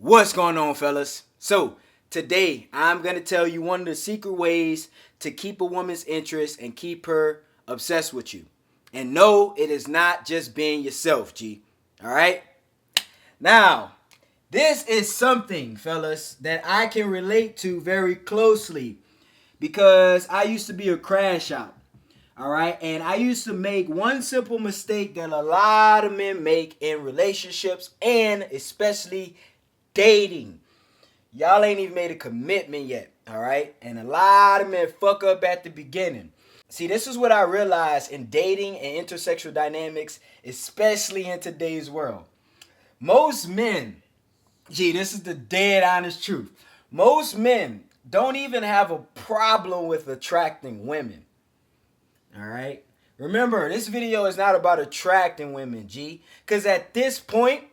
What's going on, fellas? So, today I'm going to tell you one of the secret ways to keep a woman's interest and keep her obsessed with you. And no, it is not just being yourself, G. All right? Now, this is something, fellas, that I can relate to very closely because I used to be a crash out. All right, and I used to make one simple mistake that a lot of men make in relationships and especially dating. Y'all ain't even made a commitment yet, all right? And a lot of men fuck up at the beginning. See, this is what I realized in dating and intersexual dynamics, especially in today's world. Most men, this is the dead honest truth. Most men don't even have a problem with attracting women. All right? Remember, this video is not about attracting women, G. Because at this point,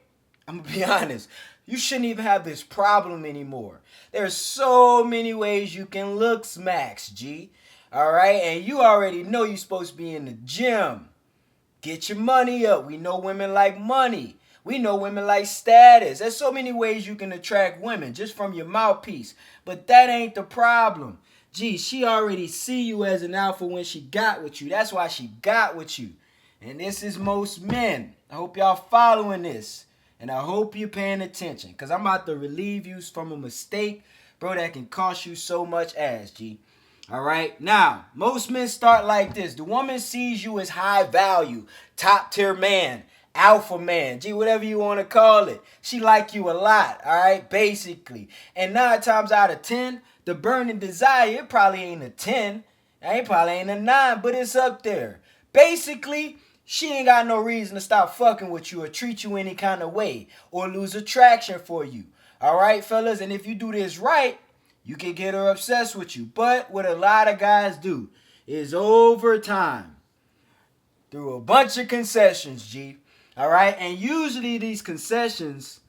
I'm going to be honest, you shouldn't even have this problem anymore. There's so many ways you can look smacks, G. All right? And you already know you're supposed to be in the gym. Get your money up. We know women like money. We know women like status. There's so many ways you can attract women just from your mouthpiece. But that ain't the problem. Gee, she already see you as an alpha when she got with you. That's why she got with you. And this is most men. I hope y'all following this. And I hope you're paying attention. Because I'm about to relieve you from a mistake, bro, that can cost you so much ass, G. All right? Now, most men start like this. The woman sees you as high value, top tier man, alpha man, G, whatever you want to call it. She like you a lot, all right, basically. And 9 times out of 10, the burning desire, it probably ain't a 10. It probably ain't a 9, but it's up there. Basically, she ain't got no reason to stop fucking with you or treat you any kind of way or lose attraction for you. All right, fellas? And if you do this right, you can get her obsessed with you. But what a lot of guys do is over time, through a bunch of concessions, G. All right? And usually these concessions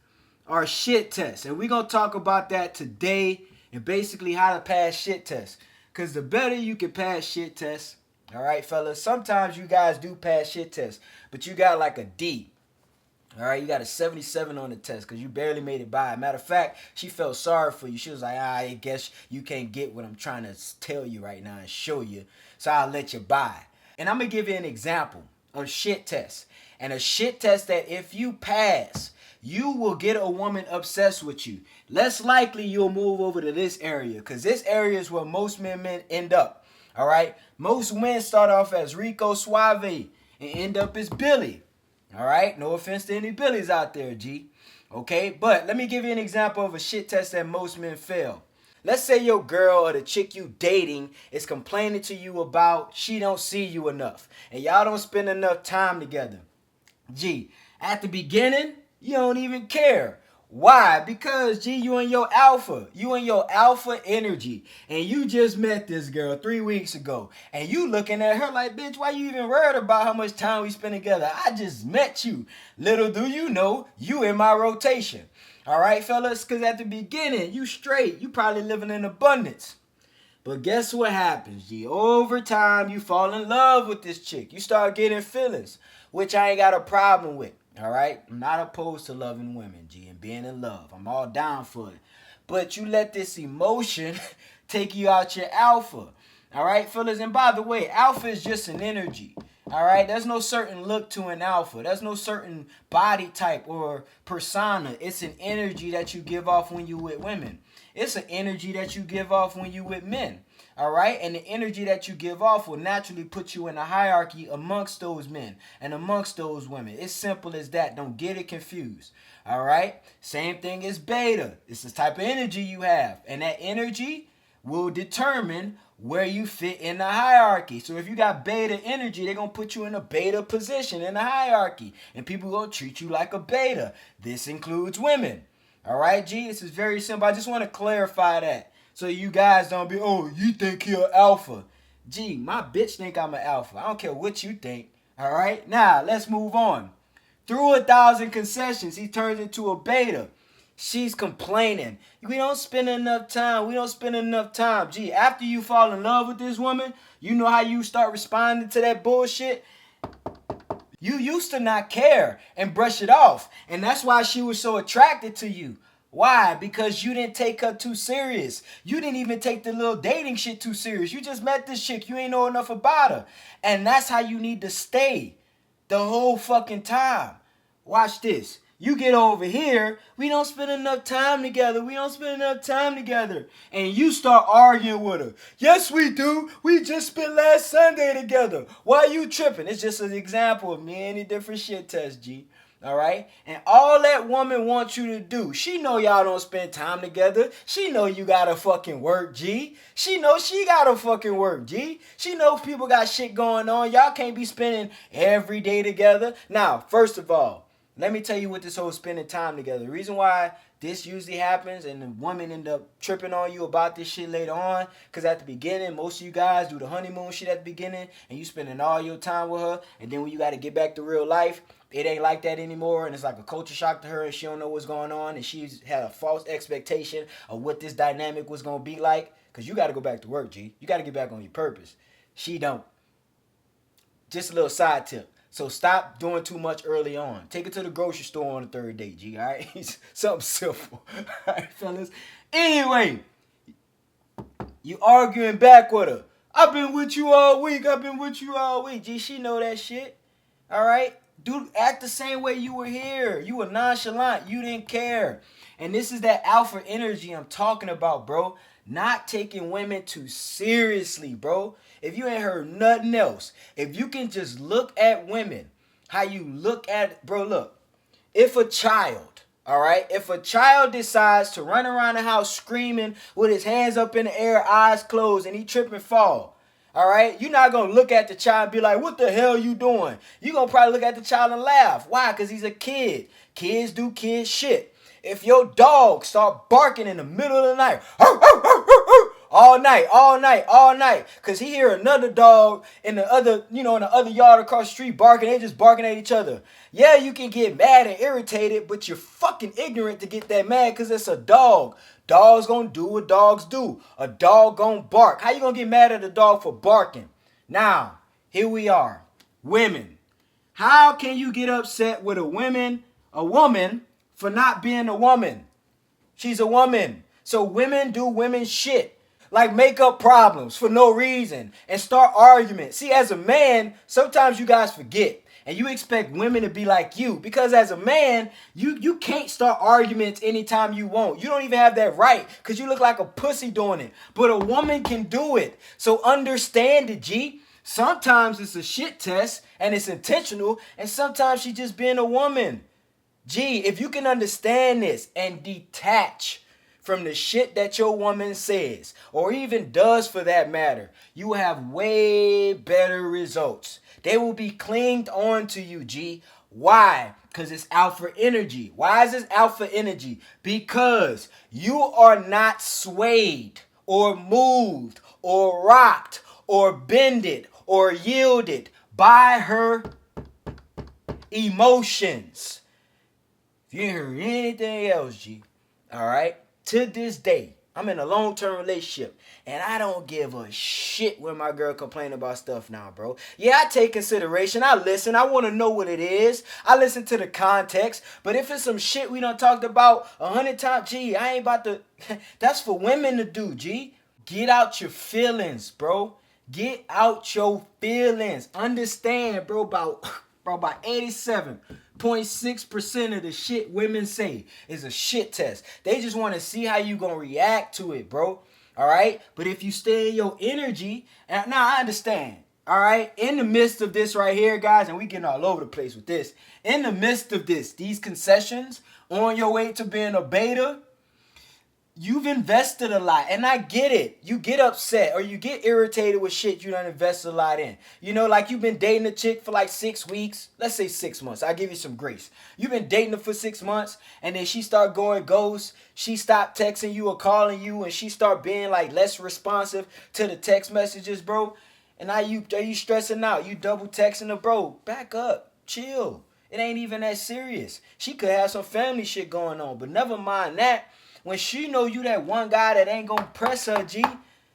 are shit tests. And we're going to talk about that today and basically how to pass shit tests. Because the better you can pass shit tests, all right, fellas, sometimes you guys do pass shit tests, but you got like a D. All right, you got a 77 on the test because you barely made it by. Matter of fact, she felt sorry for you. She was like, I guess you can't get what I'm trying to tell you right now and show you, so I'll let you by. And I'm going to give you an example of shit tests. And a shit test that if you pass, you will get a woman obsessed with you. Less likely you'll move over to this area because this area is where most men end up. All right? Most men start off as Rico Suave and end up as Billy. All right? No offense to any Billies out there, G. Okay? But let me give you an example of a shit test that most men fail. Let's say your girl or the chick you dating is complaining to you about she don't see you enough. And y'all don't spend enough time together. G, at the beginning, you don't even care. Why? Because, G, you and your alpha. You and your alpha energy. And you just met this girl 3 weeks ago. And you looking at her like, bitch, why you even worried about how much time we spend together? I just met you. Little do you know, you in my rotation. All right, fellas? Because at the beginning, you straight. You probably living in abundance. But guess what happens, G? Over time, you fall in love with this chick. You start getting feelings, which I ain't got a problem with. All right? I'm not opposed to loving women, G, and being in love. I'm all down for it. But you let this emotion take you out your alpha. All right, fellas? And by the way, alpha is just an energy. All right? There's no certain look to an alpha. There's no certain body type or persona. It's an energy that you give off when you with women. It's an energy that you give off when you with men. All right? And the energy that you give off will naturally put you in a hierarchy amongst those men and amongst those women. It's simple as that. Don't get it confused. All right? Same thing as beta. It's the type of energy you have. And that energy will determine where you fit in the hierarchy. So if you got beta energy, they're going to put you in a beta position in the hierarchy. And people going to treat you like a beta. This includes women. All right, G? This is very simple. I just want to clarify that. So you guys don't be, oh, you think you're alpha. Gee, my bitch think I'm an alpha. I don't care what you think. All right? Now, let's move on. Through 1,000 concessions, he turns into a beta. She's complaining. We don't spend enough time. We don't spend enough time. Gee, after you fall in love with this woman, you know how you start responding to that bullshit? You used to not care and brush it off. And that's why she was so attracted to you. Why? Because you didn't take her too serious. You didn't even take the little dating shit too serious. You just met this chick. You ain't know enough about her. And that's how you need to stay the whole fucking time. Watch this. You get over here, we don't spend enough time together. We don't spend enough time together. And you start arguing with her. Yes, we do. We just spent last Sunday together. Why you tripping? It's just an example of many different shit tests, G. All right? And all that woman wants you to do, she know y'all don't spend time together. She know you gotta fucking work, G. She know she gotta fucking work, G. She know people got shit going on. Y'all can't be spending every day together. Now, first of all, let me tell you what this whole spending time together. The reason why this usually happens and the woman end up tripping on you about this shit later on, because at the beginning, most of you guys do the honeymoon shit at the beginning and you spending all your time with her, and then when you got to get back to real life, it ain't like that anymore, and it's like a culture shock to her, and she don't know what's going on, and she's had a false expectation of what this dynamic was going to be like, because you got to go back to work, G. You got to get back on your purpose. She don't. Just a little side tip. So stop doing too much early on. Take it to the grocery store on the third date, G, all right? Something simple. All right, fellas? Anyway, you arguing back with her. I've been with you all week. I've been with you all week. G, she know that shit. All right? Dude, act the same way you were here. You were nonchalant. You didn't care. And this is that alpha energy I'm talking about, bro. Not taking women too seriously, bro. If you ain't heard nothing else, if you can just look at women, how you look at, bro, look. If a child, all right, if a child decides to run around the house screaming with his hands up in the air, eyes closed, and he trip and fall, all right, you're not going to look at the child and be like, what the hell you doing? You're going to probably look at the child and laugh. Why? Because he's a kid. Kids do kid shit. If your dog start barking in the middle of the night, all night, because he hear another dog in the other, in the other yard across the street barking, they just barking at each other. Yeah, you can get mad and irritated, but you're fucking ignorant to get that mad because it's a dog. Dogs gonna do what dogs do. A dog gonna bark. How you gonna get mad at a dog for barking? Now, here we are. Women. How can you get upset with a woman for not being a woman? She's a woman. So women do women shit. Like make up problems for no reason and start arguments. See, as a man, sometimes you guys forget. And you expect women to be like you. Because as a man, you can't start arguments anytime you want. You don't even have that right. Because you look like a pussy doing it. But a woman can do it. So understand it, G. Sometimes it's a shit test and it's intentional. And sometimes she's just being a woman. G, if you can understand this and detach from the shit that your woman says, or even does for that matter, you will have way better results. They will be clinged on to you, G. Why? Because it's alpha energy. Why is this alpha energy? Because you are not swayed or moved or rocked or bended or yielded by her emotions. If you ain't heard anything else, G, all right? To this day, I'm in a long-term relationship, and I don't give a shit when my girl complain about stuff now, bro. Yeah, I take consideration. I listen. I want to know what it is. I listen to the context. But if it's some shit we done talked about 100 times, G, I ain't about to... That's for women to do, G. Get out your feelings, bro. Get out your feelings. Understand, bro, about 87.6% of the shit women say is a shit test. They just want to see how you gonna react to it, bro. All right? But if you stay in your energy, and now I understand, all right? In the midst of this right here, guys, and we getting all over the place with this. In the midst of this, these concessions, on your way to being a beta, you've invested a lot, and I get it. You get upset or you get irritated with shit you done invested a lot in. Like you've been dating a chick for like 6 weeks. Let's say 6 months. I'll give you some grace. You've been dating her for 6 months, and then she start going ghost. She stopped texting you or calling you, and she start being like less responsive to the text messages, bro. And now you stressing out. You double texting her, bro. Back up. Chill. It ain't even that serious. She could have some family shit going on, but never mind that. When she know you that one guy that ain't gonna press her, G,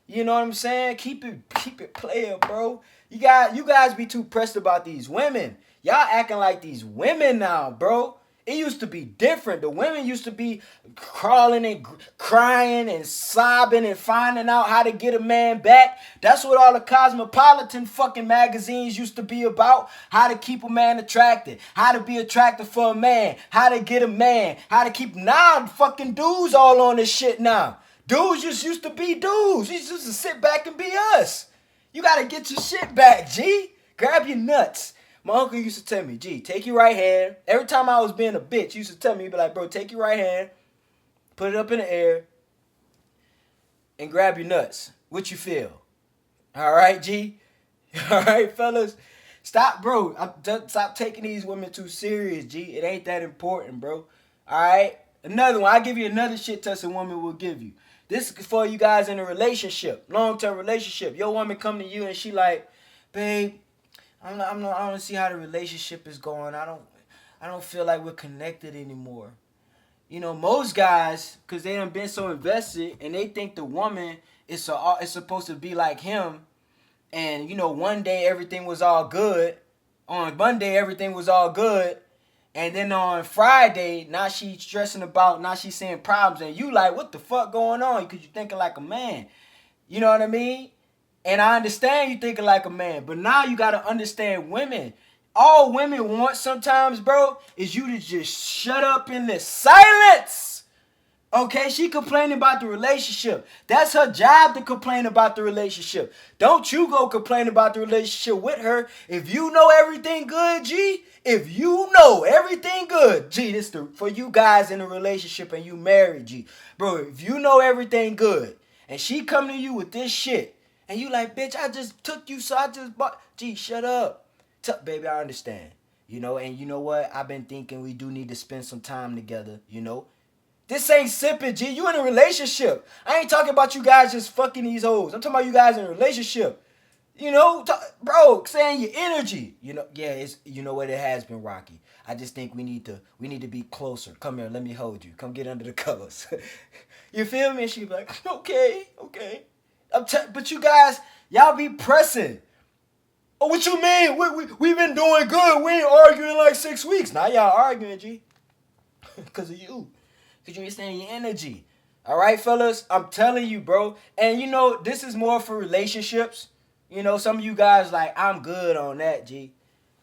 you know what I'm saying? Keep it player, bro. You guys be too pressed about these women. Y'all acting like these women now, bro. It used to be different. The women used to be crawling and crying and sobbing and finding out how to get a man back. That's what all the cosmopolitan fucking magazines used to be about. How to keep a man attracted. How to be attractive for a man. How to get a man. How to keep... Now fucking dudes all on this shit now. Dudes just used to be dudes. We used to sit back and be us. You gotta get your shit back, G. Grab your nuts. My uncle used to tell me, G, take your right hand. Every time I was being a bitch, he used to tell me, he'd be like, bro, take your right hand, put it up in the air, and grab your nuts. What you feel? All right, G? All right, fellas? Stop, bro. Stop taking these women too serious, G. It ain't that important, bro. All right? Another one. I'll give you another shit test a woman will give you. This is for you guys in a relationship, long-term relationship. Your woman come to you and she like, babe, I don't see how the relationship is going. I don't feel like we're connected anymore. You know, most guys, because they done been so invested and they think the woman is supposed to be like him. And, you know, one day everything was all good. On Monday, everything was all good. And then on Friday, now she's stressing about, now she's seeing problems. And you like, what the fuck going on? Because you're thinking like a man. You know what I mean? And I understand you thinking like a man, but now you got to understand women. All women want sometimes, bro, is you to just shut up in this silence. Okay, she complaining about the relationship. That's her job to complain about the relationship. Don't you go complain about the relationship with her. If you know everything good, G, if you know everything good, G, this for you guys in a relationship and you married, G. Bro, if you know everything good and she come to you with this shit, and you like, bitch, I just took you, so I just bought. Gee, shut up. Baby, I understand. You know, and you know what? I've been thinking we do need to spend some time together, you know. This ain't sipping, G. You in a relationship. I ain't talking about you guys just fucking these hoes. I'm talking about you guys in a relationship. You know, bro, saying your energy. You know, yeah, it's, you know what, it has been rocky. I just think we need to be closer. Come here, let me hold you. Come get under the covers. You feel me? And she be like, okay. But you guys, y'all be pressing. Oh, what you mean? We've been doing good. We ain't arguing like 6 weeks. Now y'all arguing, G. Because of you. Because you ain't staying your energy. All right, fellas? I'm telling you, bro. And, you know, this is more for relationships. You know, some of you guys like, I'm good on that, G.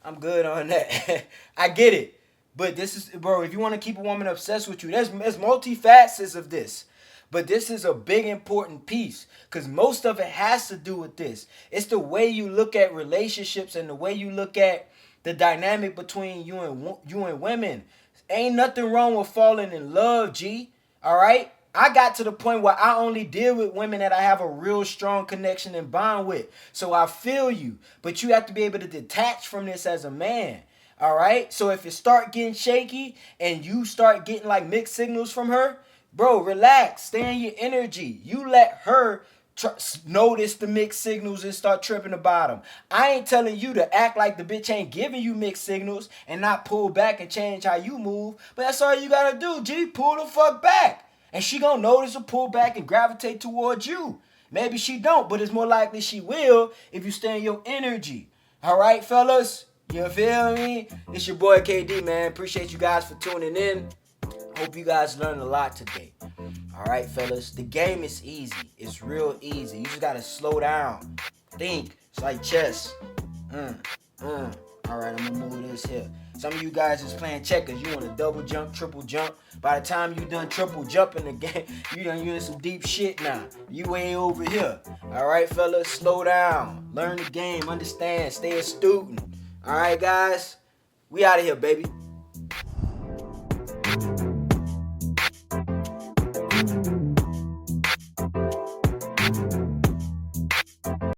I'm good on that. I get it. But this is, bro, if you want to keep a woman obsessed with you, there's multifacets of this. But this is a big important piece because most of it has to do with this. It's the way you look at relationships and the way you look at the dynamic between you and women. Ain't nothing wrong with falling in love, G. All right? I got to the point where I only deal with women that I have a real strong connection and bond with. So I feel you. But you have to be able to detach from this as a man. All right? So if it start getting shaky and you start getting like mixed signals from her, bro, relax. Stay in your energy. You let her notice the mixed signals and start tripping about them. I ain't telling you to act like the bitch ain't giving you mixed signals and not pull back and change how you move. But that's all you gotta do, G. Pull the fuck back. And she gonna notice a pull back and gravitate towards you. Maybe she don't, but it's more likely she will if you stay in your energy. All right, fellas? You feel me? It's your boy KD, man. Appreciate you guys for tuning in. Hope you guys learned a lot today. All right, fellas. The game is easy. It's real easy. You just got to slow down. Think. It's like chess. All right, I'm going to move this here. Some of you guys is playing checkers. You want to double jump, triple jump. By the time you done triple jumping the game, you in some deep shit now. You way over here. All right, fellas. Slow down. Learn the game. Understand. Stay a student. All right, guys. We out of here, baby.